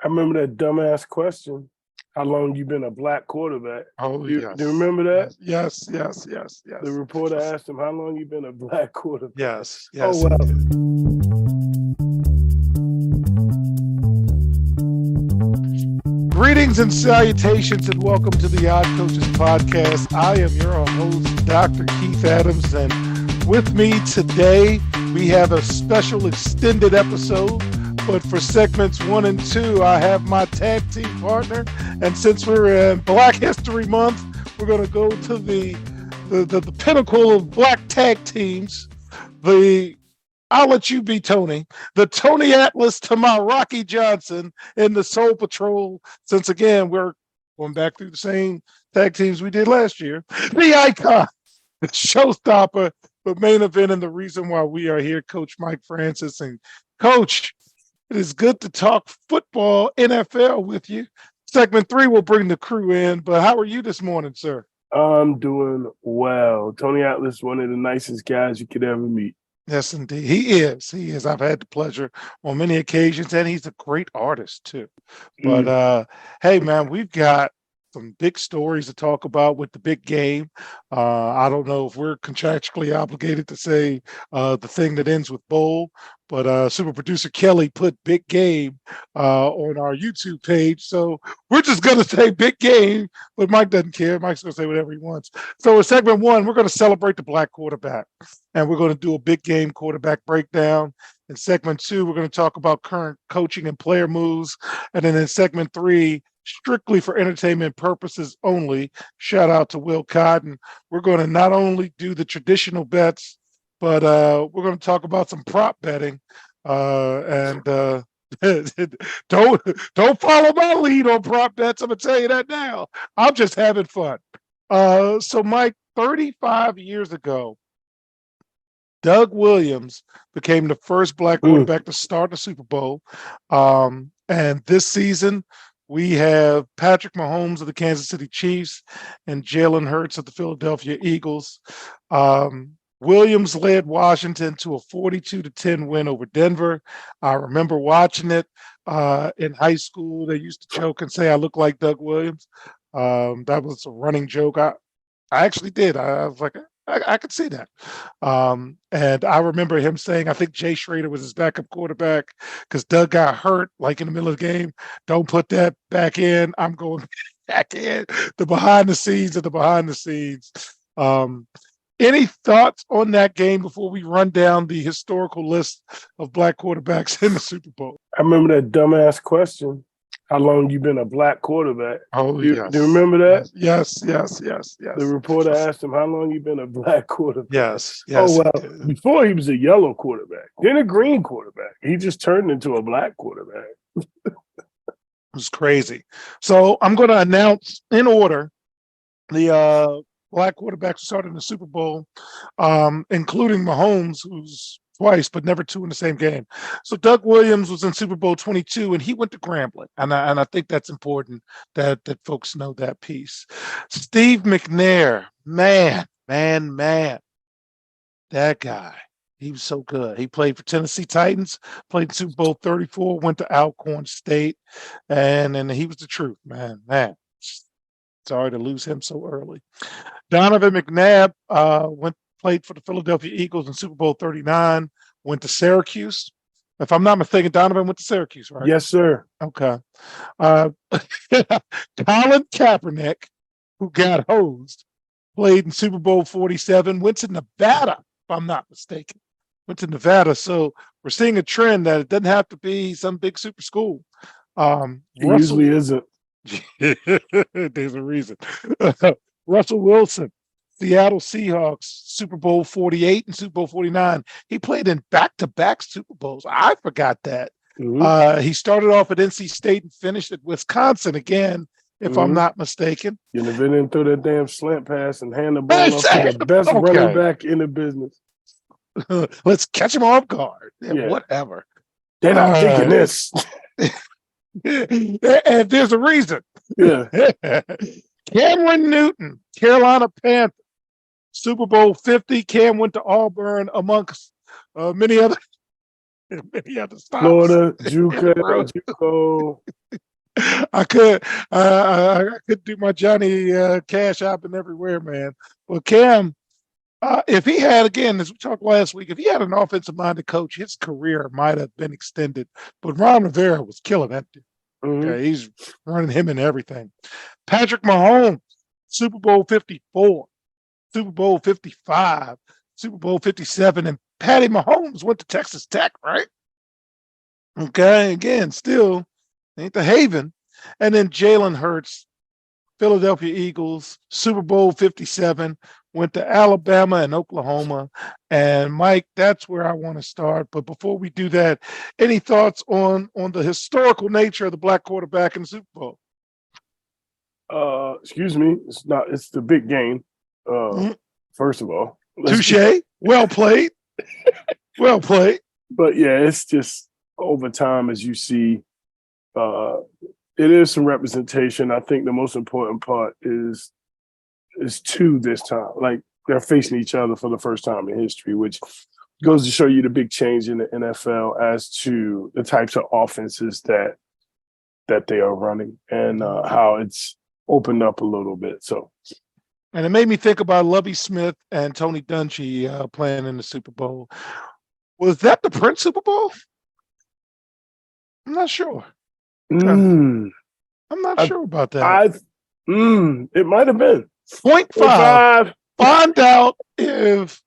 I remember that dumbass question. How long you been a black quarterback? Oh, Do you yes. remember that? Yes. The reporter asked him, how long you been a black quarterback? Yes, Oh, yes, it well. did. Greetings and salutations, and welcome to the Odd Coaches Podcast. I am your host, Dr. Keith Adams, and with me today, we have a special extended episode. But for segments 1 and 2, I have my tag team partner. And since we're in Black History Month, we're going to go to the pinnacle of black tag teams. I'll let you be Tony. The Tony Atlas to my Rocky Johnson in the Soul Patrol. Since again, we're going back through the same tag teams we did last year. The icon, the showstopper, the main event, and the reason why we are here, Coach Mike Francis. And Coach, it is good to talk football, NFL with you. Segment 3 will bring the crew in, but how are you this morning, sir? I'm doing well. Tony Atlas, one of the nicest guys you could ever meet. Yes, indeed. He is. He is. I've had the pleasure on many occasions, and he's a great artist too. But hey, man, we've got some big stories to talk about with the big game. I don't know if we're contractually obligated to say the thing that ends with bowl, but super producer Kelly put big game on our YouTube page. So we're just going to say big game, but Mike doesn't care. Mike's going to say whatever he wants. So in segment 1, we're going to celebrate the black quarterback, and we're going to do a big game quarterback breakdown. In segment 2, we're going to talk about current coaching and player moves. And then in segment 3, strictly for entertainment purposes only, shout out to Will Cotton, we're going to not only do the traditional bets, but we're going to talk about some prop betting. And don't follow my lead on prop bets. I'm going to tell you that now. I'm just having fun. So, Mike, 35 years ago, Doug Williams became the first black quarterback to start the Super Bowl. And this season, we have Patrick Mahomes of the Kansas City Chiefs and Jalen Hurts of the Philadelphia Eagles. Williams led Washington to a 42-10 win over Denver. I remember watching it in high school. They used to joke and say I look like Doug Williams. That was a running joke. I actually did. I was like, I could see that. And I remember him saying, I think Jay Schrader was his backup quarterback because Doug got hurt like in the middle of the game. Don't put that back in. I'm going back in. The behind the scenes of the behind the scenes. Any thoughts on that game before we run down the historical list of black quarterbacks in the Super Bowl? I remember that dumbass question. How long you been a black quarterback? Oh, Do yes. you remember that? Yes. The reporter asked him, how long you been a black quarterback? Yes. Oh, well, before he was a yellow quarterback, then a green quarterback. He just turned into a black quarterback. It was crazy. So I'm going to announce in order the black quarterbacks who started in the Super Bowl, including Mahomes, who's twice, but never two in the same game. So Doug Williams was in Super Bowl 22, and he went to Grambling. And I think that's important that folks know that piece. Steve McNair, man, that guy. He was so good. He played for Tennessee Titans, played in Super Bowl 34, went to Alcorn State, and he was the truth, man. Sorry to lose him so early. Donovan McNabb played for the Philadelphia Eagles in Super Bowl 39, went to Syracuse. If I'm not mistaken, Donovan went to Syracuse, right? Yes, sir. Okay. Colin Kaepernick, who got hosed, played in Super Bowl 47, went to Nevada, if I'm not mistaken. Went to Nevada. So we're seeing a trend that it doesn't have to be some big super school. It usually isn't. There's a reason. Russell Wilson, Seattle Seahawks, Super Bowl 48 and Super Bowl 49. He played in back-to-back Super Bowls. I forgot that. Mm-hmm. He started off at NC State and finished at Wisconsin again, if I'm not mistaken. You never didn't throw that damn slant pass and hand the ball off to the best running back in the business. Let's catch him off guard. Yeah. Whatever. They're not thinking this. And there's a reason. Yeah. Cameron Newton, Carolina Panthers, Super Bowl 50. Cam went to Auburn amongst many other He had to stop. Florida, In the road. JUCO. I could I could do my Johnny Cash Apping everywhere, man. Well, Cam, if he had, again, as we talked last week, if he had an offensive minded coach, his career might have been extended. But Ron Rivera was killing that dude. Mhm. Okay, he's running him and everything. Patrick Mahomes, Super Bowl 54, Super Bowl 55, Super Bowl 57, and Patty Mahomes went to Texas Tech, right? Okay, again, still ain't the haven. And then Jalen Hurts, Philadelphia Eagles, Super Bowl 57, went to Alabama and Oklahoma. And Mike, that's where I want to start. But before we do that, any thoughts on the historical nature of the black quarterback in the Super Bowl? Excuse me. It's the big game. Mhm. First of all. Touche. Well played. Well played. But yeah, it's just over time, as you see, it is some representation. I think the most important part is two this time. Like, they're facing each other for the first time in history, which goes to show you the big change in the NFL as to the types of offenses that they are running and how it's opened up a little bit. So, and it made me think about Lovie Smith and Tony Dungy playing in the Super Bowl. Was that the Prince Super Bowl? I'm not sure. I'm not sure about that. It might have been 0.5. Find out if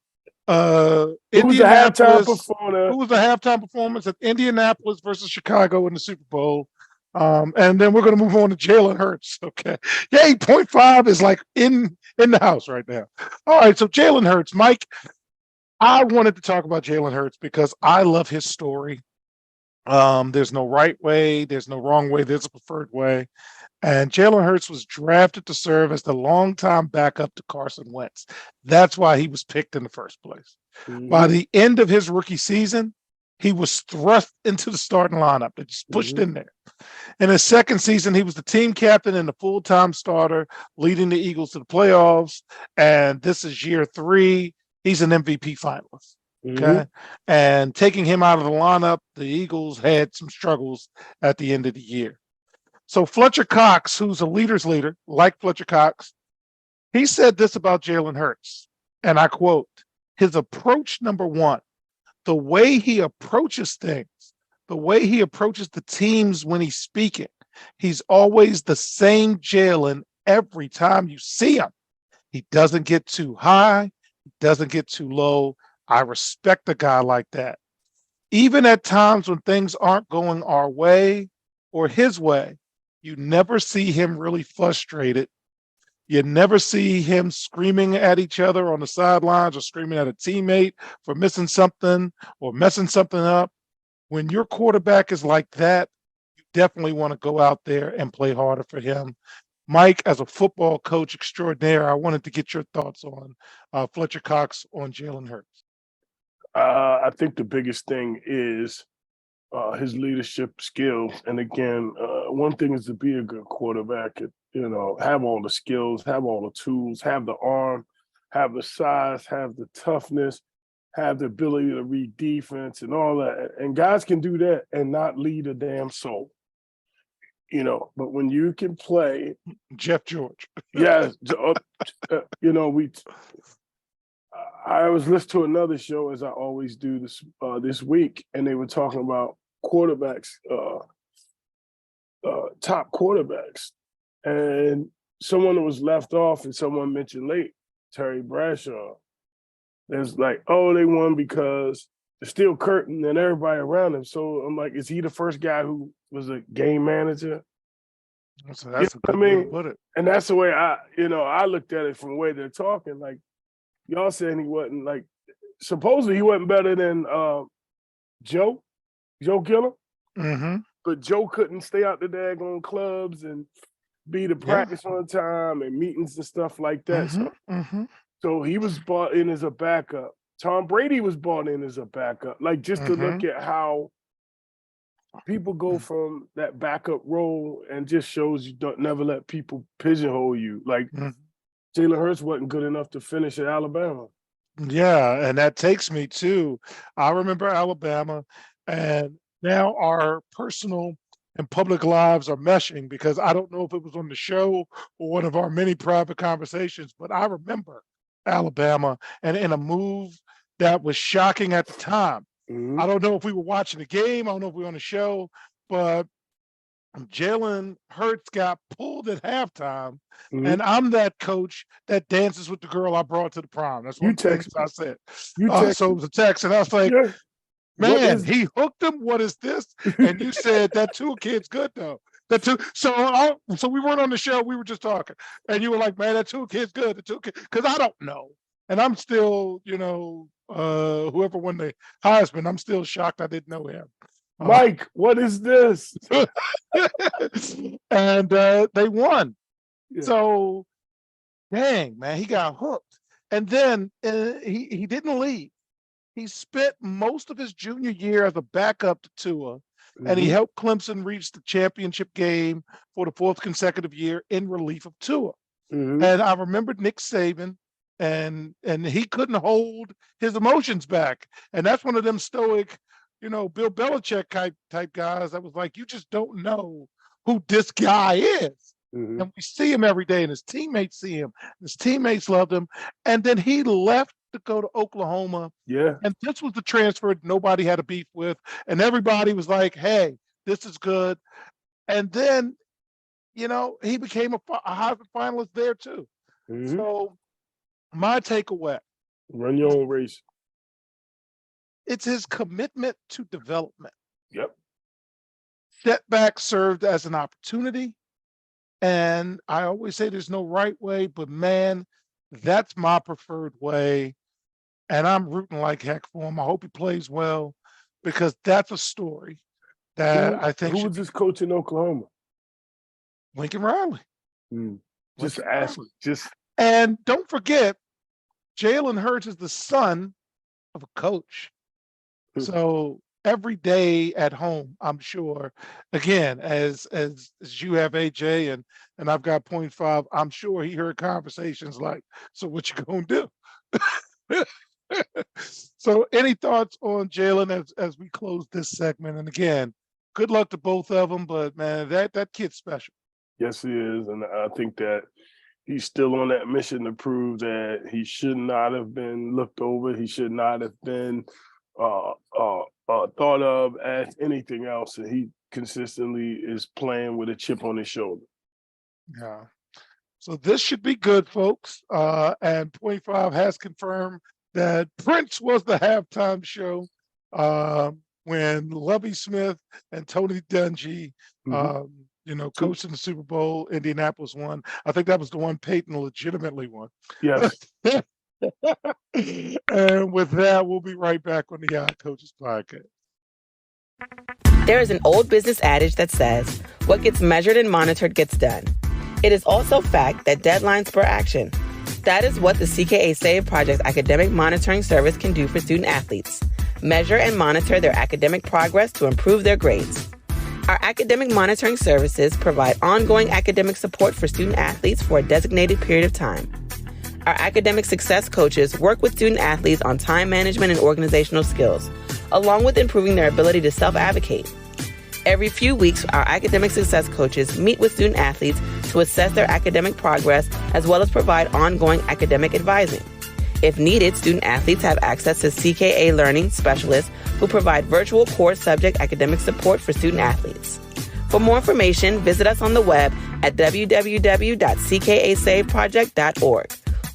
who was the halftime performance at Indianapolis versus Chicago in the Super Bowl. And then we're going to move on to Jalen Hurts. Okay. Yeah, 0.5 is like in the house right now. All right. So Jalen Hurts, Mike, I wanted to talk about Jalen Hurts because I love his story. There's no right way. There's no wrong way. There's a preferred way. And Jalen Hurts was drafted to serve as the longtime backup to Carson Wentz. That's why he was picked in the first place. Mm-hmm. By the end of his rookie season, he was thrust into the starting lineup. They just pushed in there. In his second season, he was the team captain and the full-time starter, leading the Eagles to the playoffs. And this is year 3. He's an MVP finalist. Okay. And taking him out of the lineup, the Eagles had some struggles at the end of the year. So Fletcher Cox, who's a leader's leader, like Fletcher Cox, he said this about Jalen Hurts, and I quote, his approach, number one, the way he approaches things, the way he approaches the teams when he's speaking, he's always the same Jalen every time you see him. He doesn't get too high, he doesn't get too low. I respect a guy like that. Even at times when things aren't going our way or his way, you never see him really frustrated. You never see him screaming at each other on the sidelines or screaming at a teammate for missing something or messing something up. When your quarterback is like that, you definitely want to go out there and play harder for him. Mike, as a football coach extraordinaire, I wanted to get your thoughts on Fletcher Cox on Jalen Hurts. I think the biggest thing is his leadership skills. And again, one thing is to be a good quarterback, have all the skills, have all the tools, have the arm, have the size, have the toughness, have the ability to read defense and all that. And guys can do that and not lead a damn soul. But when you can play, Jeff George. Yeah, I was listening to another show, as I always do this week, and they were talking about quarterbacks, top quarterbacks, and someone that was left off, and someone mentioned late, Terry Bradshaw. There's like, oh, they won because the Steel Curtain and everybody around him. So I'm like, is he the first guy who was a game manager? So that's a good way to put it. And that's the way I looked at it from the way they're talking. Like, y'all saying he wasn't, like, supposedly he wasn't better than Joe Gilliam. Mm-hmm. But Joe couldn't stay out the daggone clubs and be to practice on time and meetings and stuff like that. So he was brought in as a backup. Tom Brady was brought in as a backup. Like, just to look at how people go from that backup role, and just shows you don't never let people pigeonhole you. Like, Jalen Hurts wasn't good enough to finish at Alabama. Yeah, and that takes me to, I remember Alabama. And now our personal and public lives are meshing because I don't know if it was on the show or one of our many private conversations, but I remember Alabama and in a move that was shocking at the time. Mhm. I don't know if we were watching the game, I don't know if we were on the show, but Jalen Hurts got pulled at halftime, Mhm. and I'm that coach that dances with the girl I brought to the prom. That's one You of the things text I me. said. You So text it me. was a text, and I was like, Yeah. What man, is he hooked him. What is this? And you said that Tua kid's good though. That two. So we weren't on the show. We were just talking, and you were like, man, that Tua kid's good. The Tua kid, because I don't know, and I'm still, whoever won the Heisman, I'm still shocked I didn't know him. Mike? What is this? And they won. Yeah. So dang, man, he got hooked. And then he didn't leave. He spent most of his junior year as a backup to Tua, and he Mhm. helped Clemson reach the championship game for the fourth consecutive year in relief of Tua. Mhm. And I remembered Nick Saban, and he couldn't hold his emotions back. And that's one of them stoic, Bill Belichick type guys that was like, you just don't know who this guy is. Mhm. And we see him every day, and his teammates see him. His teammates loved him. And then he left to go to Oklahoma. Yeah. And this was the transfer nobody had a beef with. And everybody was like, hey, this is good. And then, he became a Heisman finalist there too. Mhm. So my takeaway, Run your own race. it's his commitment to development. Yep. Setback served as an opportunity. And I always say there's no right way, but man, that's my preferred way. And I'm rooting like heck for him. I hope he plays well because that's a story that Who I think who should was be this coach in Oklahoma? Lincoln Riley. Mm. Just Lincoln ask. Riley. Just And don't forget, Jalen Hurts is the son of a coach. So every day at home, I'm sure, again, as you have AJ and I've got point five, I'm sure he heard conversations like, so what you gonna do? So any thoughts on Jalen as we close this segment? And again, good luck to both of them, but man, that kid's special. yes, he is, and I think that he's still on that mission to prove that he should not have been looked over. He should not have been thought of as anything else. And he consistently is playing with a chip on his shoulder. Yeah. So this should be good, folks. And Point Five has confirmed that Prince was the halftime show when Lovey Smith and Tony Dungy, Mhm. coached in the Super Bowl. Indianapolis won. I think that was the one Peyton legitimately won. Yes. And with that, we'll be right back on the Coaches Podcast. There is an old business adage that says, what gets measured and monitored gets done. It is also fact that deadlines spur action. That is what the CKA Save Project Academic Monitoring Service can do for student athletes. Measure and monitor their academic progress to improve their grades. Our academic monitoring services provide ongoing academic support for student athletes for a designated period of time. Our academic success coaches work with student athletes on time management and organizational skills, along with improving their ability to self-advocate. Every few weeks, our academic success coaches meet with student athletes to assess their academic progress, as well as provide ongoing academic advising. If needed, student athletes have access to CKA Learning Specialists who provide virtual core subject academic support for student athletes. For more information, visit us on the web at www.ckasaveproject.org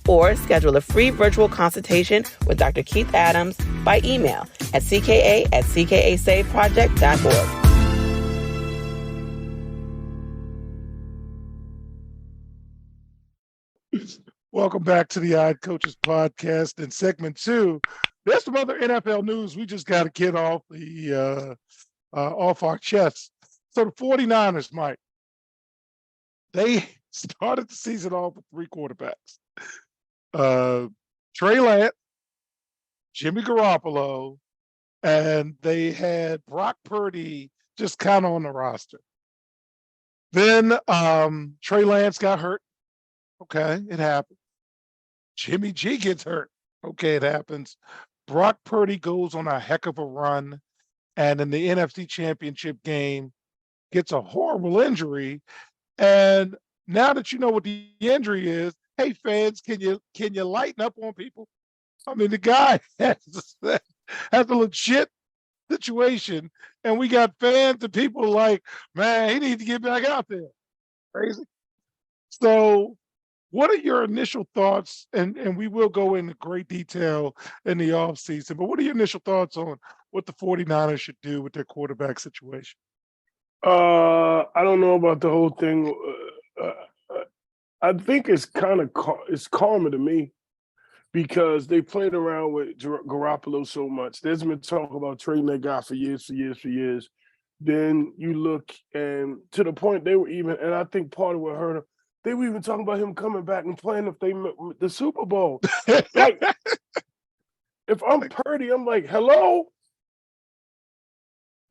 or schedule a free virtual consultation with Dr. Keith Adams by email at cka@ckasaveproject.org. Welcome back to the Odd Coaches Podcast. In segment 2, there's some other NFL news we just got to get off off our chests. So the 49ers, Mike, they started the season off with 3 quarterbacks. Trey Lance, Jimmy Garoppolo, and they had Brock Purdy just kind of on the roster. Then Trey Lance got hurt. Okay, it happened. Jimmy G gets hurt. Okay, it happens. Brock Purdy goes on a heck of a run. and in the NFC Championship game gets a horrible injury. And now that you know what the injury is, hey fans, can you lighten up on people? I mean, the guy has a legit situation, and we got fans and people like, man, he needs to get back out there. Crazy. So, what are your initial thoughts? And we will go into great detail in the offseason, but what are your initial thoughts on what the 49ers should do with their quarterback situation? I don't know about the whole thing. I think it's kind of it's karma to me because they played around with Garoppolo so much. There's been talk about trading that guy for years. Then you look and to the point they were even, and I think part of what hurt him, they were even talking about him coming back and playing if they the Super Bowl. Like, if I'm Purdy, I'm like, hello?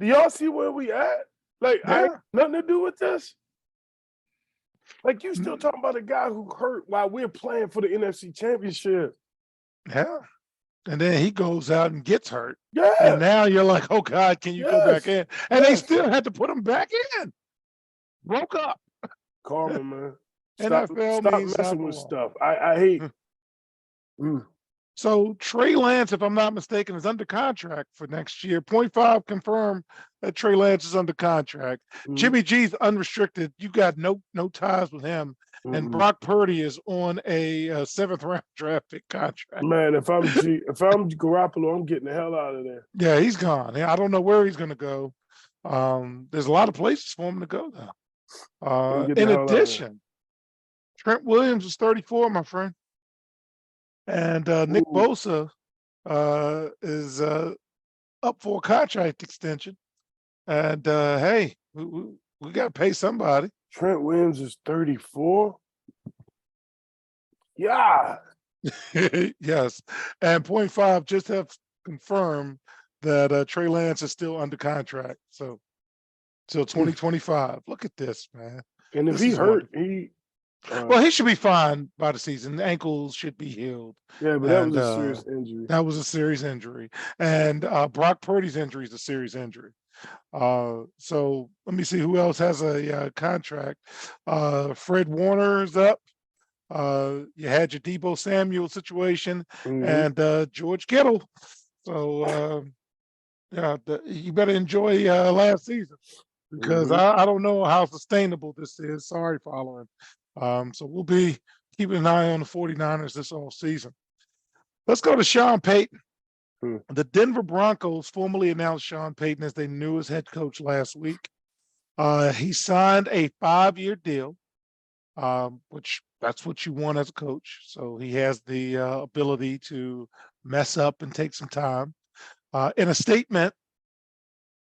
Do y'all see where we at? Like, I ain't nothing to do with this. Like, you still talking about a guy who hurt while we're playing for the NFC Championship. Yeah. And then he goes out and gets hurt. Yeah. And now you're like, oh God, can you go back in? And they still had to put him back in. Broke up. Karma, man. NFL Stop means messing with stuff. I hate. So Trey Lance, if I'm not mistaken, is under contract for next year. 0.5 confirmed that Trey Lance is under contract. Jimmy G's unrestricted. You got no ties with him. And Brock Purdy is on a 7th round draft pick contract. Man, if I'm Garoppolo, I'm getting the hell out of there. Yeah, he's gone. I don't know where he's going to go. There's a lot of places for him to go now. In addition, Trent Williams is 34, my friend. And Nick Bosa is up for a contract extension. And hey, we got to pay somebody. Trent Williams is 34. Yeah. Yes. And 0.5 just have confirmed that Trey Lance is still under contract. So till 2025. Look at this, man. And if he hurt, well, he should be fine by the season. The ankles should be healed. Yeah, but that was a serious injury. That was a serious injury. And Brock Purdy's injury is a serious injury. So let me see who else has a contract. Fred Warner's up. You had your Deebo Samuel situation and George Kittle. So yeah, you better enjoy last season because I don't know how sustainable this is. Sorry, following. So we'll be keeping an eye on the 49ers this all season. Let's go to Sean Payton. The Denver Broncos formally announced Sean Payton as their newest head coach last week. He signed a 5-year deal, which that's what you want as a coach. So he has the ability to mess up and take some time. In a statement,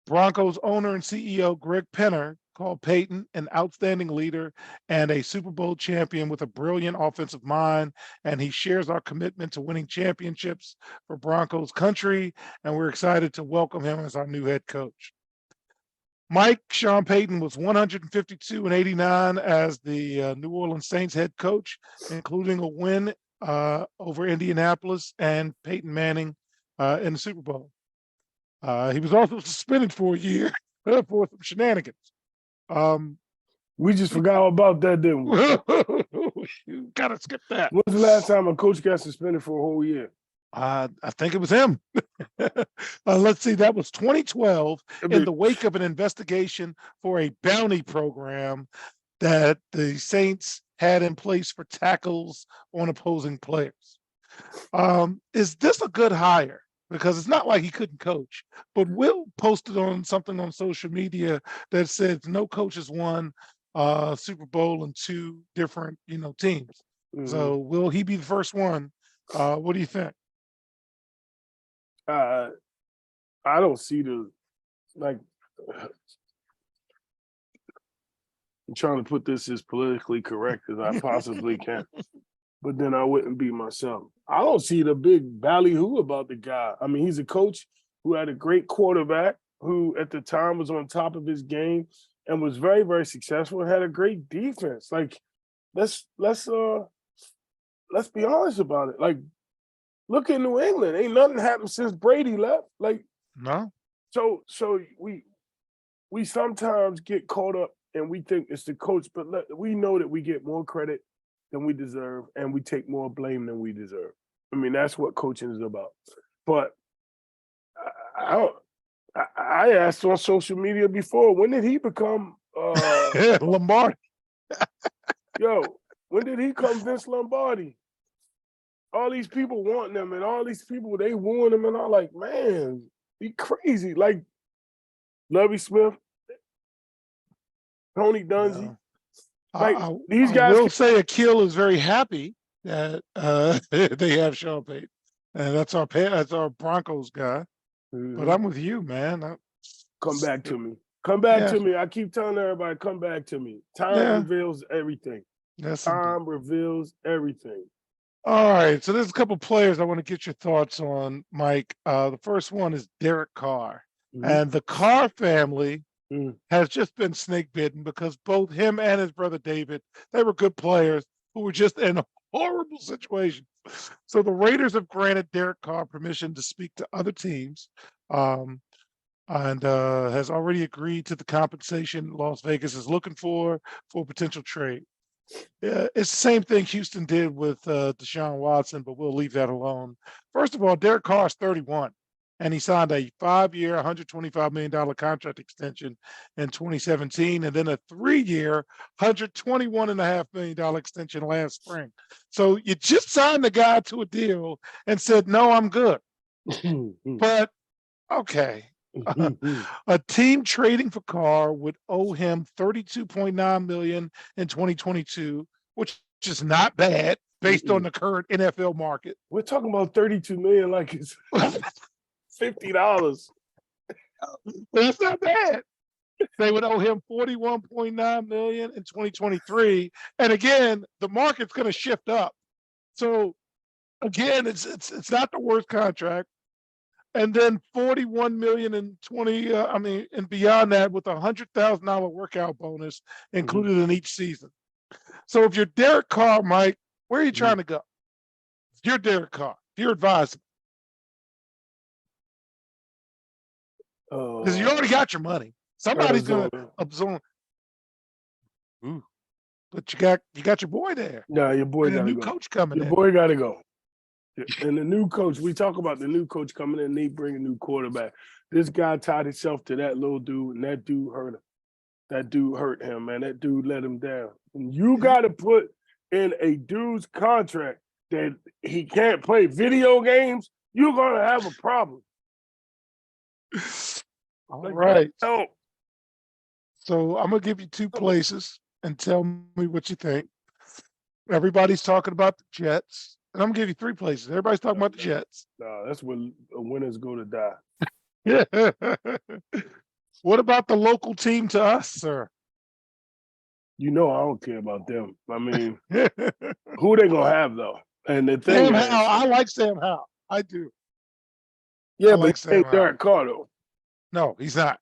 Broncos owner and CEO Greg Penner called Payton an outstanding leader and a Super Bowl champion with a brilliant offensive mind. And he shares our commitment to winning championships for Broncos country. And we're excited to welcome him as our new head coach. Mike, Sean Payton was 152-89 as the New Orleans Saints head coach, including a win over Indianapolis and Peyton Manning in the Super Bowl. He was also suspended for a year for some shenanigans. We just forgot all about that, didn't we? You gotta skip that. When's the last time a coach got suspended for a whole year? I think it was him. Let's see, that was 2012 in the wake of an investigation for a bounty program that the Saints had in place for tackles on opposing players. Is this a good hire? Because it's not like he couldn't coach, but Will posted on something on social media that says no coach has won Super Bowl in 2 different, teams. So will he be the first one? What do you think? I don't see I'm trying to put this as politically correct as I possibly can, but then I wouldn't be myself. I don't see the big ballyhoo about the guy. I mean, he's a coach who had a great quarterback who at the time was on top of his game and was very, very successful and had a great defense. Like, let's be honest about it. Like, look at New England. Ain't nothing happened since Brady left. Like, No. So we sometimes get caught up and we think it's the coach, but we know that we get more credit than we deserve and we take more blame than we deserve. I mean, that's what coaching is about. But I don't. I asked on social media before, when did he become Lombardi. when did he become Vince Lombardi? All these people wanting him and all these people, they wooing him, and I'm like, man, he crazy. Like Lovie Smith, Tony Dungy. Like these guys will say Akil is very happy that they have Sean Payton. And that's our Broncos guy. But I'm with you, man. Come back to me. Come back to me. I keep telling everybody, come back to me. Time reveals everything. Yes, time reveals everything. All right. So there's a couple players I want to get your thoughts on, Mike. The first one is Derek Carr. And the Carr family has just been snake bitten because both him and his brother David, they were good players who were just in horrible situations. So the Raiders have granted Derek Carr permission to speak to other teams, and has already agreed to the compensation Las Vegas is looking for a potential trade. It's the same thing Houston did with Deshaun Watson, but we'll leave that alone. First of all, Derek Carr is 31, and he signed a 5-year, $125 million contract extension in 2017, and then a 3-year, $121.5 million extension last spring. So you just signed the guy to a deal and said, no, I'm good. But, okay. A team trading for Carr would owe him $32.9 million in 2022, which is not bad based on the current NFL market. We're talking about $32 million like it's $50. That's not bad. They would owe him $41.9 million in 2023, and again, the market's going to shift up. So, again, it's not the worst contract. And then $41 million in and beyond that with a $100,000 workout bonus included in each season. So if you're Derek Carr, Mike, where are you trying to go? If you're Derek Carr, if you're advising, because you already got your money. Somebody's going to absorb. But you got your boy there. Yeah, your boy got to go. A new coach coming in. Your boy got to go. And the new coach, we talk about the new coach coming in, they bring a new quarterback. This guy tied himself to that little dude, and that dude hurt him. That dude hurt him, man. That dude let him down. And you got to put in a dude's contract that he can't play video games, you're going to have a problem. All right. So I'm going to give you two places and tell me what you think. Everybody's talking about the Jets. And I'm going to give you three places. Everybody's talking about the Jets. No, that's where winners go to die. Yeah. What about the local team to us, sir? You know I don't care about them. I mean, who they going to have, though? And the thing Sam is, Howell. I like Sam Howell. I do. Yeah, I but like he ain't Sam Derek Carr, though. No, he's not.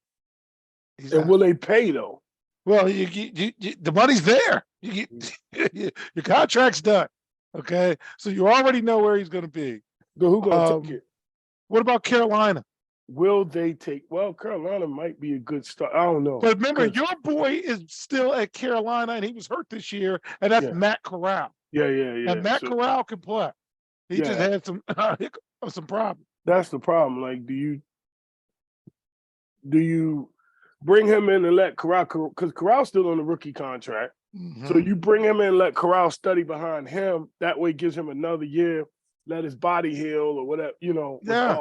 He's And not. will they pay, though? Well, the money's there. Your contract's done. Okay, so you already know where he's going to be. So who going to take it? What about Carolina? Will they take? Well, Carolina might be a good start. I don't know. But remember, your boy is still at Carolina, and he was hurt this year, and that's Matt Corral. Yeah. And Matt Corral can play. He just had some problems. That's the problem. Like, do you bring him in and let Corral, because Corral's still on the rookie contract. Mm-hmm. So you bring him in and let Corral study behind him. That way gives him another year, let his body heal or whatever, all that.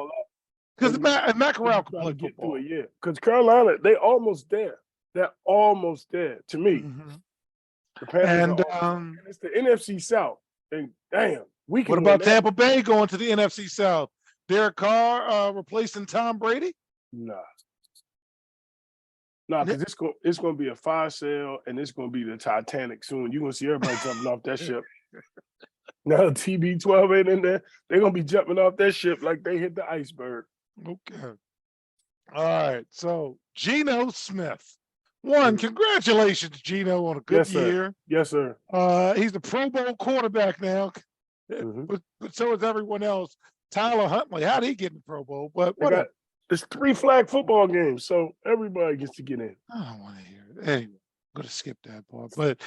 Because Matt Corral can play get football. through a year. Because Carolina, they almost there. They're almost there to me. Mm-hmm. The Panthers and it's the NFC South. And damn, we can. What about Tampa Bay going to the NFC South? Derek Carr replacing Tom Brady? Nah, because it's gonna be a fire sale and it's gonna be the Titanic soon. You're gonna see everybody jumping off that ship. Now TB12 ain't in there. They're gonna be jumping off that ship like they hit the iceberg. Okay. All right. So Geno Smith. Congratulations, Geno, on a good year. Yes, sir. He's the Pro Bowl quarterback now. But so is everyone else. Tyler Huntley, how did he get in the Pro Bowl? But whatever. There's 3 flag football games, so everybody gets to get in. I don't want to hear it. Anyway, I'm going to skip that part. But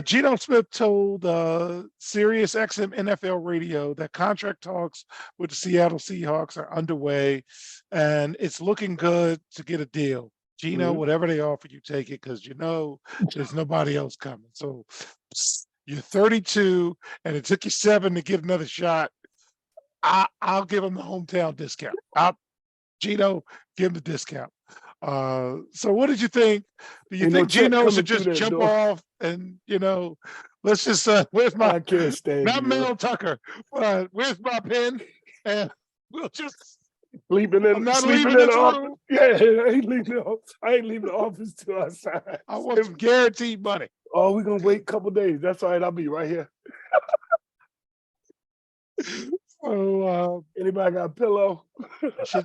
Geno Smith told Sirius XM NFL Radio that contract talks with the Seattle Seahawks are underway, and it's looking good to get a deal. Geno, Mhm. whatever they offer, you take it because you know there's nobody else coming. So you're 32, and it took you 7 to get another shot. I'll give him the hometown discount. Geno, give him the discount. So what did you think? Do you Ain't no think check Geno coming should just through that jump door. off and let's just where's my I can't stand not you. Mel Tucker, where's my pen? And we'll just Sleeping I'm in, not sleeping leaving in the this office. room. Yeah, I ain't leaving the office till I sign. I want some guaranteed money. Oh, we're gonna wait a couple days. That's all right. I'll be right here. So Anybody got a pillow?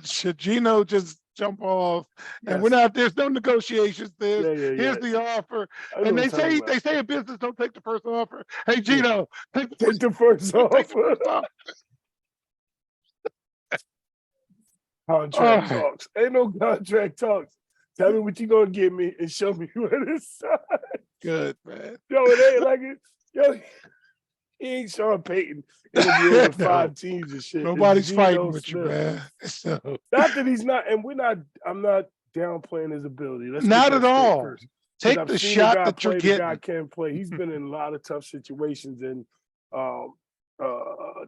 should Geno just jump off? And we're Yes. not. There's no negotiations. Yeah, yeah, yeah. Here's the offer. I know And what they I'm talking say about. in business, don't take the first offer. Hey Geno, take the Take the first take off. the first offer. Contract All right. talks. Ain't no contract talks. Tell me what you gonna give me and show me what it's. Good, man. Yo, it ain't like it. Yo, he ain't Sean Payton interviewing with No. 5 teams and shit. It's Nobody's Geno fighting with you, Smith. man. So, Not that he's not, and I'm not downplaying his ability. Let's get not that at straight all. first. 'Cause Take I've the seen shot guy that you're play, the guy getting. can play. He's been in a lot of tough situations, and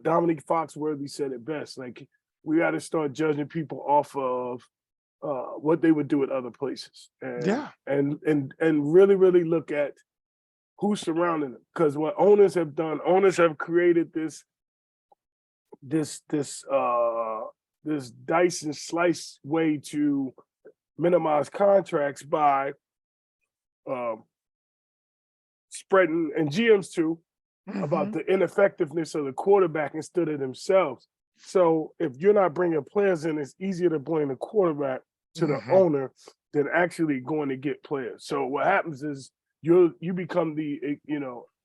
Dominique Foxworthy said it best. Like, we got to start judging people off of what they would do at other places, and Yeah. and really, really look at who's surrounding them. Because what owners have done, owners have created this dice and slice way to minimize contracts by spreading, and GMs too, about Mhm. the ineffectiveness of the quarterback instead of themselves. So if you're not bringing players in, it's easier to blame the quarterback to the Mhm. owner than actually going to get players. So what happens is you become the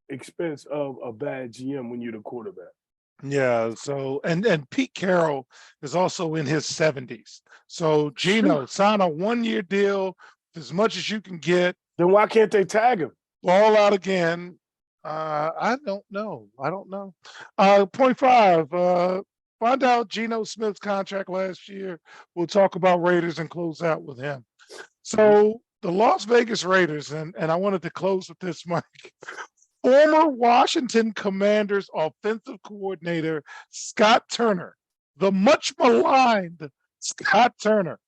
expense of a bad GM when you're the quarterback. Yeah. So and Pete Carroll is also in his 70s. So Geno, sign a 1-year deal, as much as you can get, Then why can't they tag him? ball out again. I don't know. Point 5. Find out Geno Smith's contract last year. We'll talk about Raiders and close out with him. So the Las Vegas Raiders, and I wanted to close with this, Mike. Former Washington Commanders offensive coordinator Scott Turner, the much maligned Scott Turner,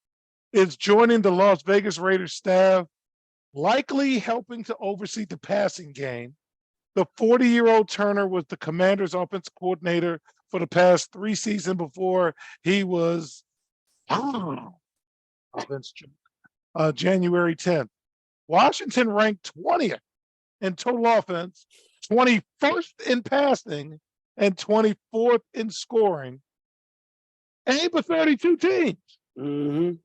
is joining the Las Vegas Raiders staff, likely helping to oversee the passing game. The 40-year-old Turner was the Commanders' offensive coordinator for the past 3 seasons before he was January 10th. Washington ranked 20th in total offense, 21st in passing, and 24th in scoring. Ain't but 32 teams. Mm-hmm.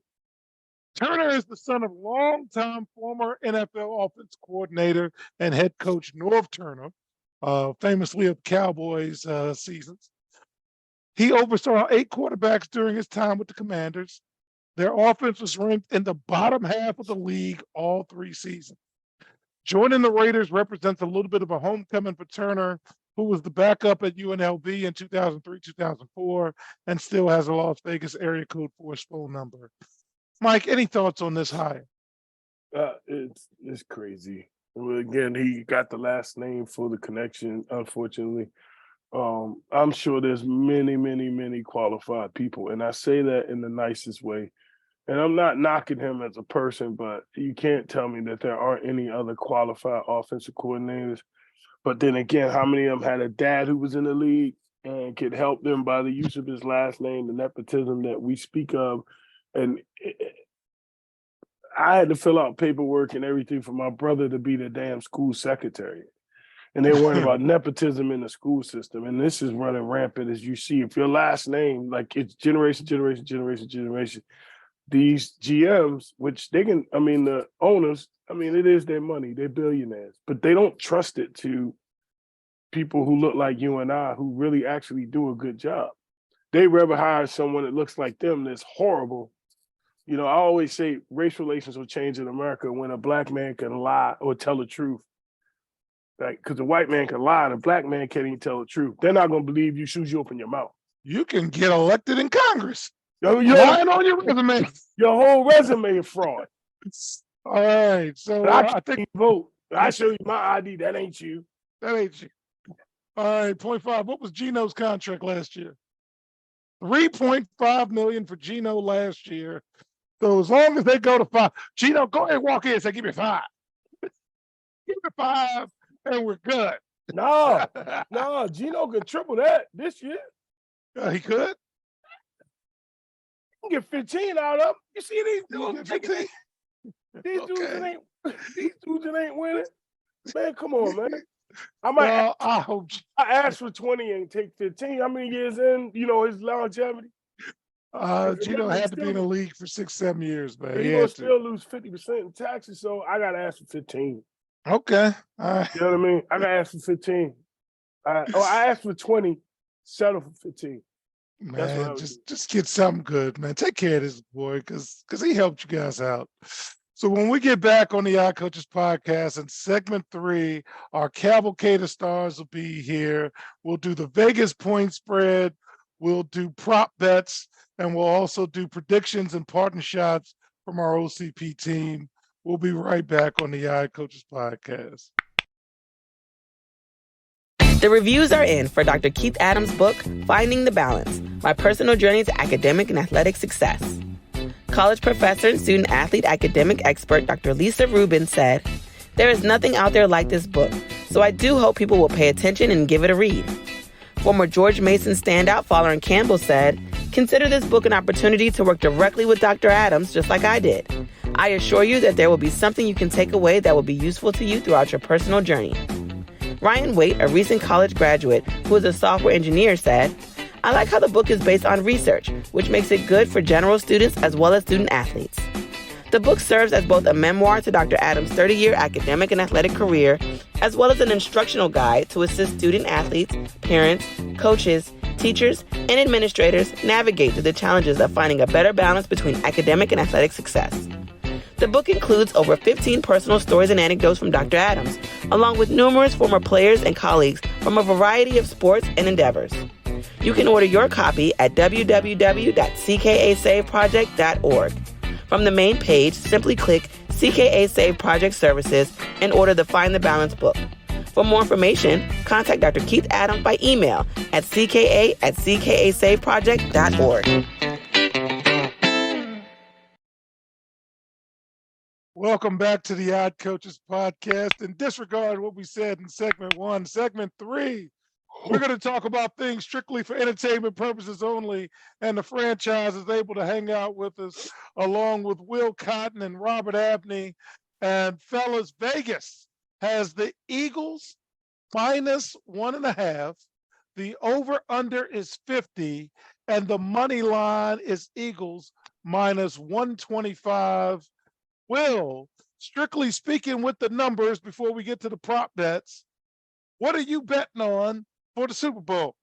Turner is the son of longtime former NFL offense coordinator and head coach Norv Turner, famously of Cowboys seasons. He oversaw 8 quarterbacks during his time with the Commanders. Their offense was ranked in the bottom half of the league all 3 seasons. Joining the Raiders represents a little bit of a homecoming for Turner, who was the backup at UNLV in 2003, 2004, and still has a Las Vegas area code for his phone number. Mike, any thoughts on this hire? It's crazy. Well, again, he got the last name for the connection, unfortunately. I'm sure there's many, many, many qualified people, and I say that in the nicest way. And I'm not knocking him as a person, but you can't tell me that there aren't any other qualified offensive coordinators. But then again, how many of them had a dad who was in the league and could help them by the use of his last name, the nepotism that we speak of? And I had to fill out paperwork and everything for my brother to be the damn school secretary. And they're worried about nepotism in the school system. And this is running rampant, as you see. If your last name, like, it's generation, these GMs, which they can, the owners, it is their money, they're billionaires, but they don't trust it to people who look like you and I, who really actually do a good job. They rather hire someone that looks like them that's horrible You know, I always say race relations will change in America when a black man can lie or tell the truth. Like, because a white man can lie and a black man can't even tell the truth. They're not gonna believe you as soon as you open your mouth. You can get elected in Congress. Your Lying on your resume. whole resume is fraud. All right. So I I can't think vote. I show you my ID. That ain't you. that ain't you. All right, 0.5. What was Gino's contract last year? 3.5 million for Gino last year. So as long as they go to 5, Gino, go ahead and walk in and say, give me 5. Give me 5, and we're good. No, no, Gino can triple that this year. He could. He can get 15 out of him. You see these He dudes? get 15. These dudes that Okay. ain't these dudes that ain't winning. Man, come on, man. I might Well, I hope. I asked for 20 and take 15. How many years in, his longevity? Gino Remember, had to be in the still- league for 6-7 years, man. He's He gonna had to. still lose 50% in taxes, so I gotta ask for 15. Okay. All right. You know what I mean? I gotta ask for 15. I asked for 20, settle for 15. That's what I Man, would just get something good, man. Take care of this boy, because he helped you guys out. So when we get back on the Odd Coaches podcast in segment 3, our cavalcade of stars will be here. We'll do the Vegas point spread. We'll do prop bets, and we'll also do predictions and partner shots from our OCP team. We'll be right back on the Odd Coaches podcast. The reviews are in for Dr. Keith Adams' book, Finding the Balance, My Personal Journey to Academic and Athletic Success. College professor and student athlete academic expert Dr. Lisa Rubin said, "There is nothing out there like this book, so I do hope people will pay attention and give it a read." Former George Mason standout Fowler Campbell said, "Consider this book an opportunity to work directly with Dr. Adams just like I did. I assure you that there will be something you can take away that will be useful to you throughout your personal journey." Ryan Waite, a recent college graduate who is a software engineer, said, "I like how the book is based on research, which makes it good for general students as well as student athletes." The book serves as both a memoir to Dr. Adams' 30-year academic and athletic career, as well as an instructional guide to assist student athletes, parents, coaches, teachers, and administrators navigate through the challenges of finding a better balance between academic and athletic success. The book includes over 15 personal stories and anecdotes from Dr. Adams, along with numerous former players and colleagues from a variety of sports and endeavors. You can order your copy at www.ckasaveproject.org. From the main page, simply click CKA Save Project Services and order the Find the Balance book. For more information, contact Dr. Keith Adams by email at cka@ckasaveproject.org. Welcome back to the Odd Coaches podcast. And disregard what we said in segment 1. Segment 3, we're going to talk about things strictly for entertainment purposes only. And the franchise is able to hang out with us along with Will Cotton and Robert Abney. And fellas, Vegas has the Eagles -1.5. The over-under is 50. And the money line is Eagles -125. Will, strictly speaking with the numbers before we get to the prop bets, what are you betting on for the Super Bowl?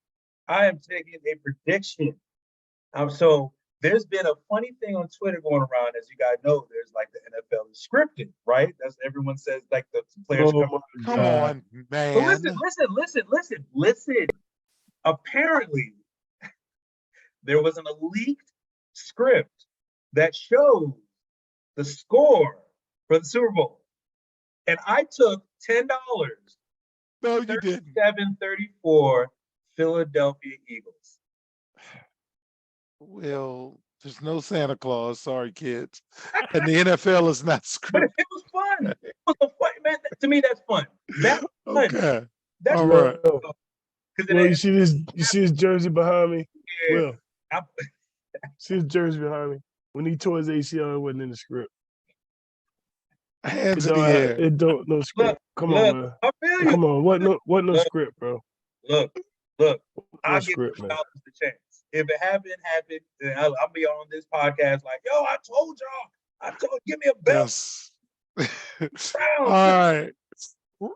I am taking a prediction. So there's been a funny thing on Twitter going around, as you guys know. There's like the NFL is scripted, right? That's everyone says like the players Come on, man. But listen. Apparently, there was a leaked script that showed the score for the Super Bowl, and I took $10. No, you didn't. 37-34 Philadelphia Eagles. Well, there's no Santa Claus. Sorry, kids. And the NFL is not But scripted. it was fun. It was a fun, man. To me, that's fun. That's fun. Okay. That's All fun. right. Well, you see his jersey behind me? Yeah. Will, see his jersey behind me? When he tore his ACL, it wasn't in the script. Hands in the air. It don't no script. Come Look, on, man. I feel you. Come on. What no Look. script, bro. Look. No I'll give script, $2 man. the chance. If it happened, then I'll be on this podcast like, yo, I told y'all. Give me a belt. Yes. All right.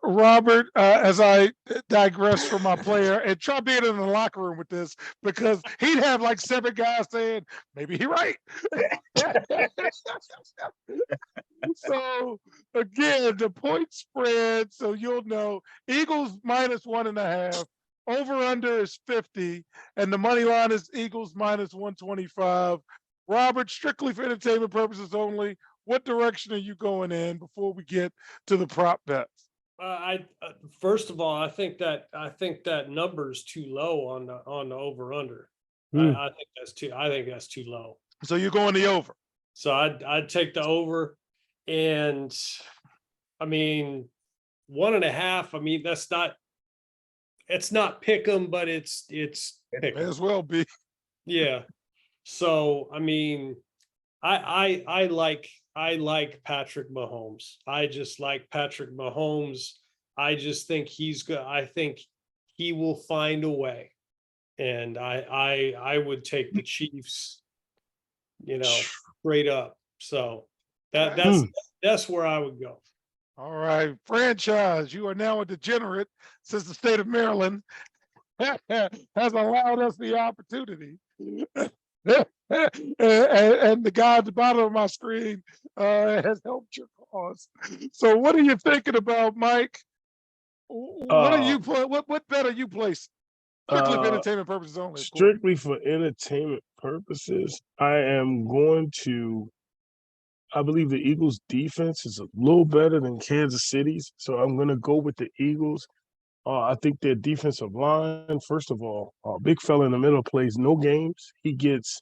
Robert, as I digress from my player, and try being in the locker room with this, because he'd have like 7 guys saying, maybe he right. So again, the point spread, so you'll know, Eagles -1.5, over under is 50, and the money line is Eagles -125. Robert, strictly for entertainment purposes only, what direction are you going in before we get to the prop bets? First of all, I think that number is too low on the over under. Hmm. I think that's too low. So you're going the over. So I'd take the over, and I mean 1.5. I mean it's not pick 'em, but it's pick May 'em. as well be. Yeah. So I mean, I like Patrick Mahomes. I just like Patrick Mahomes. I just think he's good. I think he will find a way. And I would take the Chiefs, straight up. So that's where I would go. All right, franchise, you are now a degenerate since the state of Maryland has allowed us the opportunity. And the guy at the bottom of my screen has helped your cause. So what are you thinking about, Mike? What are you what bet are you placing? Strictly for entertainment purposes only. Of course. Strictly for entertainment purposes, I am going to. I believe the Eagles' defense is a little better than Kansas City's, so I'm going to go with the Eagles. I think their defensive line, first of all, big fella in the middle plays no games. He gets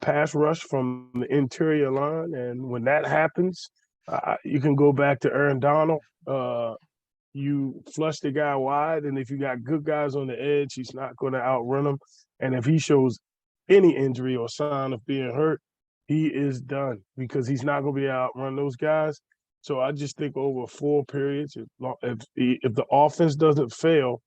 pass rush from the interior line, and when that happens, you can go back to Aaron Donald. You flush the guy wide, and if you got good guys on the edge, he's not going to outrun him. And if he shows any injury or sign of being hurt, he is done because he's not going to be able to outrun those guys. So I just think over 4 periods, if the offense doesn't fail,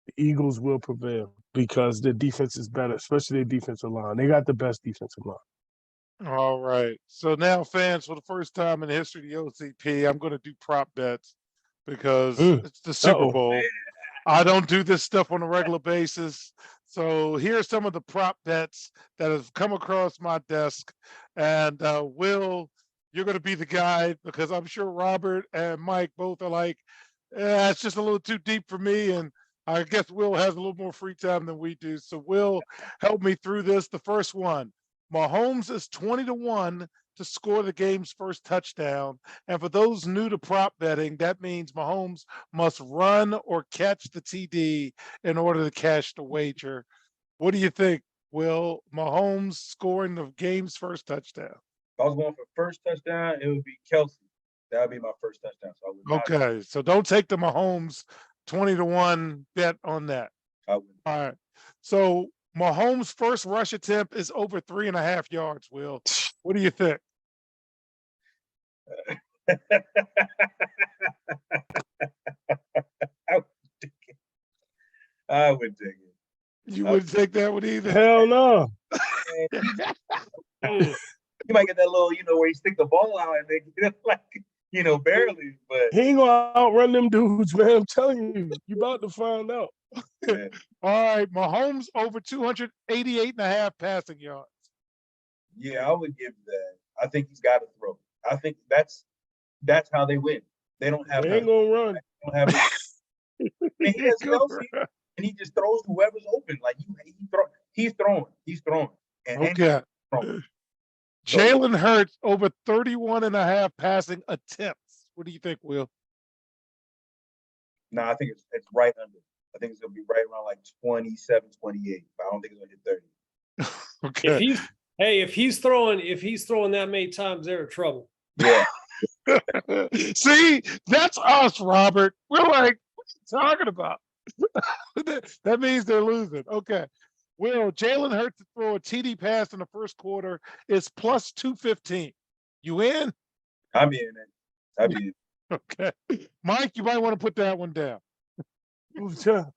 the Eagles will prevail because their defense is better, especially their defensive line. They got the best defensive line. All right. So now, fans, for the first time in the history of the OCP, I'm going to do prop bets because it's the Super Bowl. I don't do this stuff on a regular basis. So here's some of the prop bets that have come across my desk. And Will, you're going to be the guide because I'm sure Robert and Mike both are like, it's just a little too deep for me. And I guess Will has a little more free time than we do. So Will, help me through this. The first one, Mahomes is 20-1 to score the game's first touchdown. And for those new to prop betting, that means Mahomes must run or catch the TD in order to cash the wager. What do you think, Will? Mahomes scoring the game's first touchdown? If I was going for first touchdown, it would be Kelsey. That would be my first touchdown. So I would not. Okay, so don't take the Mahomes 20-1 bet on that. I would. All right. So Mahomes' first rush attempt is over 3.5 yards, Will. What do you think? I would take it. You wouldn't take that one either? Hell no. You might get that little, where you stick the ball out and they get it like, barely, but He ain't gonna outrun them dudes, man. I'm telling you, you about to find out. man, All right, Mahomes over 288.5 passing yards. yeah, I would give that. I think he's got to throw. I think that's how they win. They don't have. They ain't gonna run. Don't have. And he has Kelsey, and he just throws whoever's open. Like he's throwing. And Okay. throwing. Jalen Hurts over 31.5 passing attempts. What do you think, Will? No, I think it's right under. I think it's gonna be right around like 27, 28. But I don't think it's gonna hit 30. Okay. If he's throwing that many times, they're in trouble. Yeah. See, that's us, Robert. We're like, what are you talking about? That means they're losing. Okay. Will, Jalen Hurts to throw a TD pass in the first quarter is plus 215. You in? I'm in it. I'd be in. Okay. Mike, you might want to put that one down. Jalen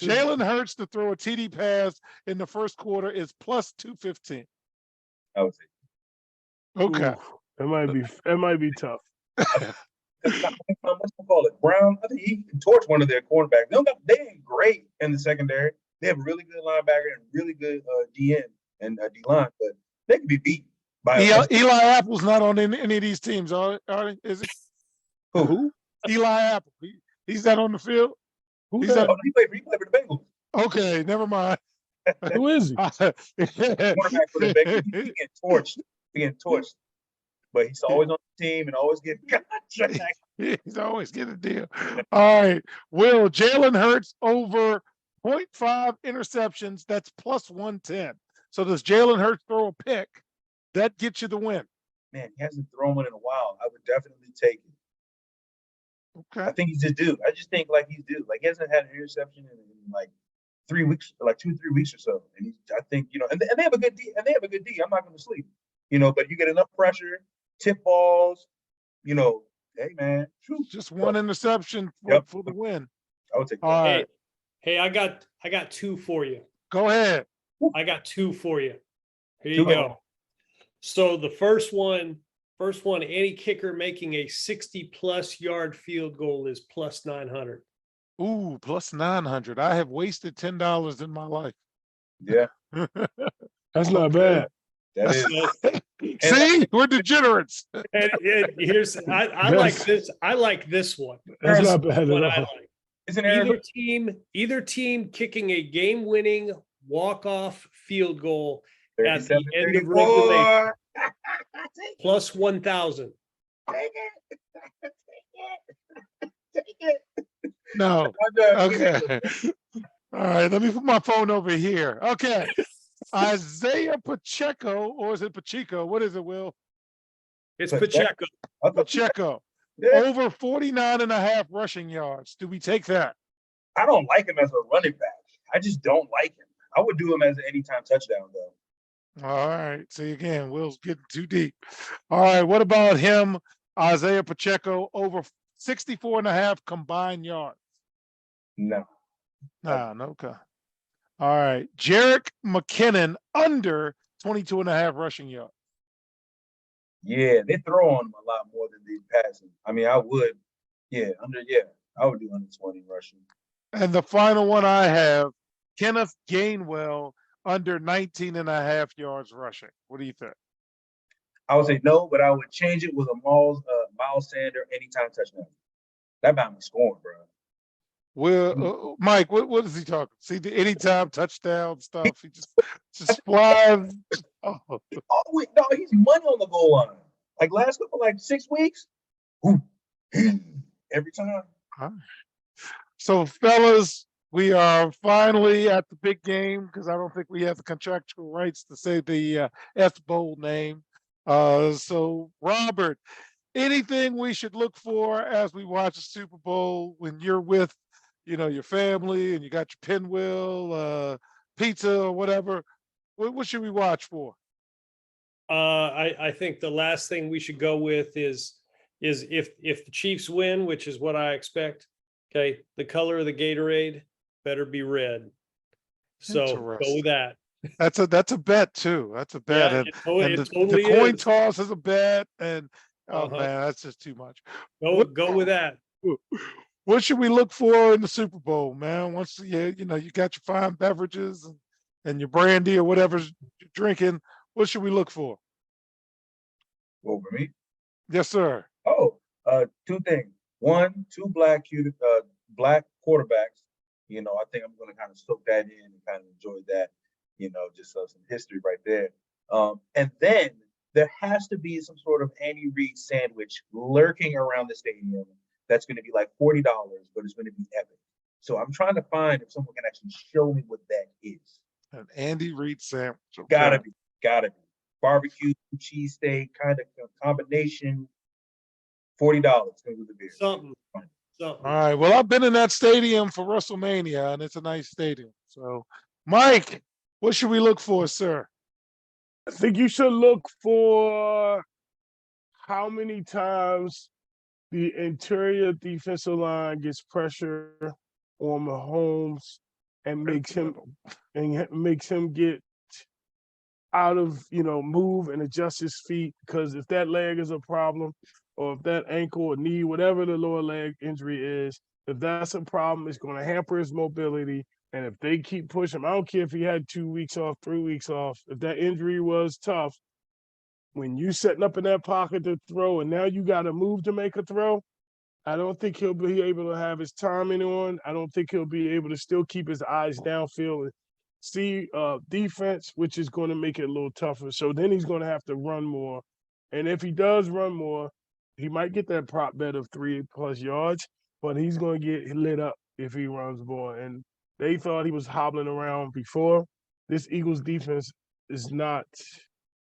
Jalen Hurts to throw a TD pass in the first quarter is plus 215. I would say. Okay. That might be tough. What's they call it? Brown. I think he torched one of their cornerbacks. They ain't great in the secondary. They have a really good linebacker and really good DN and D line, but they can be beat by Eli Apple's not on any of these teams, are they? Is it? Who? Eli Apple. He's not on the field. Who He's that? not. He played for the Bengals. Okay, never mind. Who is he? Cornerback for the Bengals. He getting torched. He getting torched. But he's always on the team and always getting contract. He's always getting a deal. All right. Will Jalen Hurts over 0.5 interceptions? That's plus 110. So does Jalen Hurts throw a pick? That gets you the win. Man, he hasn't thrown one in a while. I would definitely take it. Okay. I think he's just due. I just think like he's due. Like he hasn't had an interception in like 3 weeks, like 2-3 weeks or so. And I think, and they have a good D. And they have a good D. I'm not going to sleep. But you get enough pressure, tip balls, hey man. Just one interception for the win. I would take that. All right. Hey, I got two for you. Go ahead. I got two for you. Here Two. you go. So the first one, any kicker making a 60+ yard field goal is plus 900. Ooh, plus 900. I have wasted $10 in my life. Yeah, That's not bad. that is. See, we're degenerates. And here's I like this. I like this one. That's This not bad is at what I all. like. Isn't Aaron Either team kicking a game-winning walk-off field goal at the 37, end of 34? regulation Take plus 1,000. it. Take it. No. Okay. All right. Let me put my phone over here. Okay. Isaiah Pacheco, or is it Pacheco? What is it, Will? It's Pacheco. Pacheco. Pacheco. Yeah. Over 49.5 rushing yards. Do we take that? I don't like him as a running back. I just don't like him. I would do him as an anytime touchdown, though. All right. See, again, Will's getting too deep. All right. What about him, Isaiah Pacheco, over 64.5 combined yards? No. Nah, no. Okay. All right. Jerick McKinnon, under 22.5 rushing yards. Yeah, they throw on him a lot more than they pass him. I mean, I would. I would do under 20 rushing. And the final one I have, Kenneth Gainwell, under 19.5 yards rushing. What do you think? I would say no, but I would change it with a Miles Sanders anytime touchdown. That about me scoring, bro. Well, Mike, what is he talking? See the anytime touchdown stuff. He just flies. Oh. Oh wait, no, he's money on the goal line. Like last couple, like 6 weeks, every time. So, fellas, we are finally at the big game because I don't think we have the contractual rights to say the F Bowl name. So, Robert, anything we should look for as we watch the Super Bowl when you're with, your family and you got your pinwheel, pizza or whatever? What should we watch for? I think the last thing we should go with is if the Chiefs win, which is what I expect. Okay, the color of the Gatorade better be red. So go with that. That's a bet too. That's a bet. Yeah, and it totally the coin is. toss is a bet. And oh Uh-huh. man, that's just too much. Go with that. What should we look for in the Super Bowl, man? Once you got your fine beverages and your brandy or whatever's you're drinking, what should we look for? Over me. Yes, sir. Oh, two things. One, two black quarterbacks. I think I'm going to kind of soak that in and kind of enjoy that. Just some history right there. And then there has to be some sort of Andy Reid sandwich lurking around the stadium that's going to be like $40, but it's going to be epic. So I'm trying to find if someone can actually show me what that is. An Andy Reid sandwich. Okay. Gotta be. Barbecue, cheesesteak, kind of combination. $40 with the beer. Something. All right. Well, I've been in that stadium for WrestleMania, and it's a nice stadium. So, Mike, what should we look for, sir? I think you should look for how many times the interior defensive line gets pressure on Mahomes and makes him get out of, move and adjust his feet. Because if that leg is a problem, or if that ankle or knee, whatever the lower leg injury is, if that's a problem, it's going to hamper his mobility. And if they keep pushing him, I don't care if he had 2 weeks off, 3 weeks off, if that injury was tough, when you setting up in that pocket to throw and now you got to move to make a throw, I don't think he'll be able to have his timing on. I don't think he'll be able to still keep his eyes downfield and see defense, which is going to make it a little tougher. So then he's going to have to run more. And if he does run more, he might get that prop bet of 3+ yards, but he's going to get lit up if he runs more. And they thought he was hobbling around before. This Eagles defense is not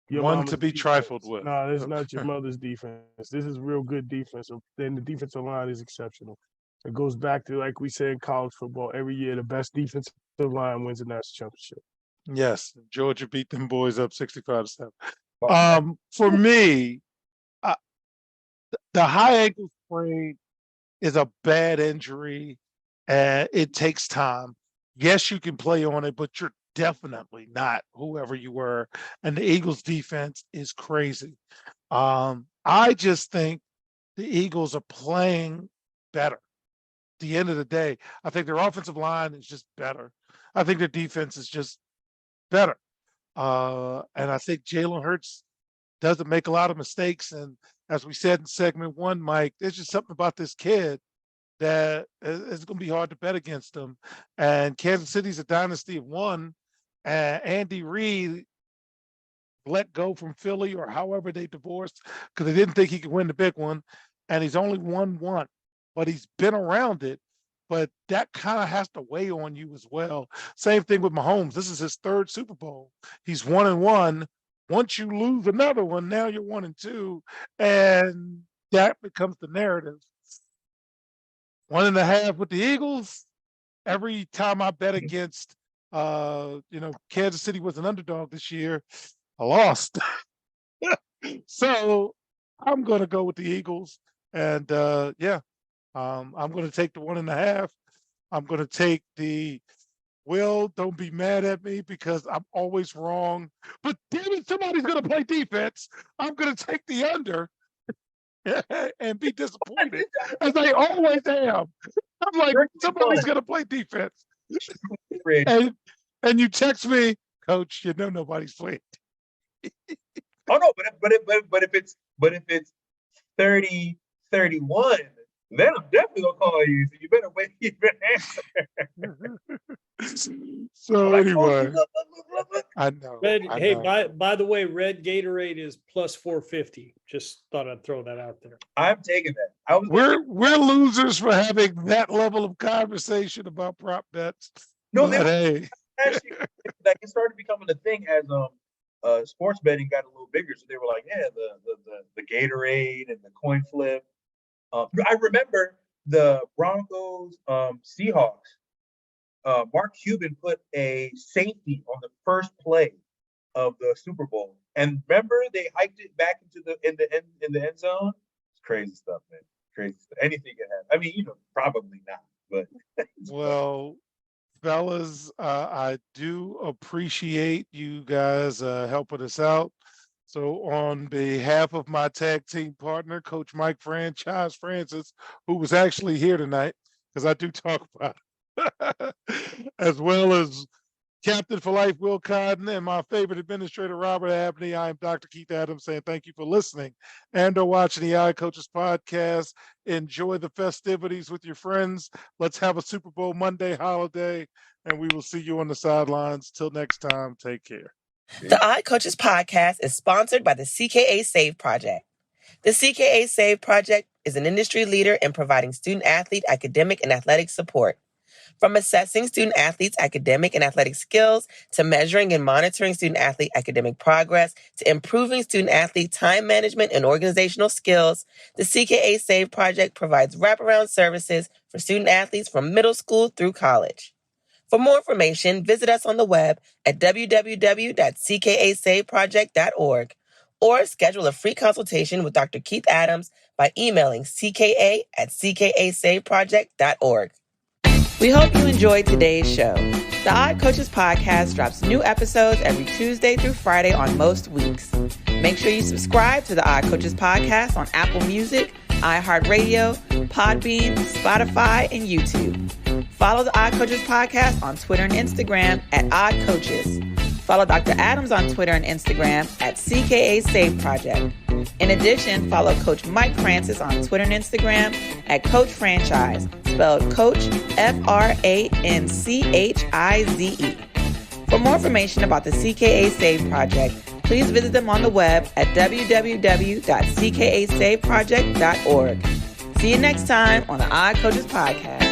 your One mama's to be defense. trifled with. No, it's not your mother's defense. This is real good defense. Then the defensive line is exceptional. It goes back to, like we say in college football, every year the best defensive line wins the national championship. Yes, Georgia beat them boys up 65-7. Well, For me, the high ankle sprain is a bad injury, and it takes time. Yes, you can play on it, but you're definitely not whoever you were. And the Eagles defense is crazy. I just think the Eagles are playing better. At the end of the day, I think their offensive line is just better. I think their defense is just better. And I think Jalen Hurts doesn't make a lot of mistakes. And as we said in segment 1, Mike, there's just something about this kid that it's going to be hard to bet against them. And Kansas City's a dynasty of one. And Andy Reid let go from Philly, or however they divorced, because they didn't think he could win the big one. And he's only won one, but he's been around it. But that kind of has to weigh on you as well. Same thing with Mahomes. This is his 3rd Super Bowl. He's 1-1. Once you lose another one, now you're 1-2. And that becomes the narrative. 1.5 with the Eagles. Every time I bet against, Kansas City was an underdog this year, I lost. So I'm going to go with the Eagles. And I'm going to take the 1.5. I'm going to take don't be mad at me because I'm always wrong. But damn it, somebody's going to play defense. I'm going to take the under and be disappointed, as I always am. I'm like, somebody's going to play defense. And you text me, Coach, nobody's playing. Oh no, but if it's 30-31, then I'm definitely gonna call you. So you better wait your answer. So Like, anyway, look. I know. By the way, red Gatorade is plus 450. Just thought I'd throw that out there. I'm taking that. We're losers for having that level of conversation about prop bets. No, but hey, actually, like it started becoming a thing as sports betting got a little bigger. So they were like, yeah, the Gatorade and the coin flip. I remember the Broncos Seahawks. Mark Cuban put a safety on the first play of the Super Bowl, and remember they hiked it back into the end zone. It's crazy stuff, man. Crazy stuff. Anything can happen. I mean, probably not, but well, fellas, I do appreciate you guys helping us out. So on behalf of my tag team partner, Coach Mike Franchise Francis, who was actually here tonight, because I do talk about it, as well as Captain for Life, Will Cotton, and my favorite administrator, Robert Abney, I am Dr. Keith Adams saying thank you for listening and or watching the iCoaches podcast. Enjoy the festivities with your friends. Let's have a Super Bowl Monday holiday, and we will see you on the sidelines. Till next time, take care. The iCoaches podcast is sponsored by the CKA Save Project. The CKA Save Project is an industry leader in providing student-athlete academic and athletic support. From assessing student-athletes' academic and athletic skills, to measuring and monitoring student-athlete academic progress, to improving student-athlete time management and organizational skills, the CKA Save Project provides wraparound services for student-athletes from middle school through college. For more information, visit us on the web at www.ckasaveproject.org or schedule a free consultation with Dr. Keith Adams by emailing cka@ckasaveproject.org. We hope you enjoyed today's show. The Odd Coaches podcast drops new episodes every Tuesday through Friday on most weeks. Make sure you subscribe to the Odd Coaches podcast on Apple Music, iHeartRadio, Podbean, Spotify, and YouTube. Follow the Odd Coaches podcast on Twitter and Instagram at Odd Coaches. Follow Dr. Adams on Twitter and Instagram at CKA Save Project. In addition, follow Coach Mike Francis on Twitter and Instagram at Coach Franchise, spelled Coach Franchize. For more information about the CKA Save Project, please visit them on the web at www.ckasaveproject.org. See you next time on the Odd Coaches podcast.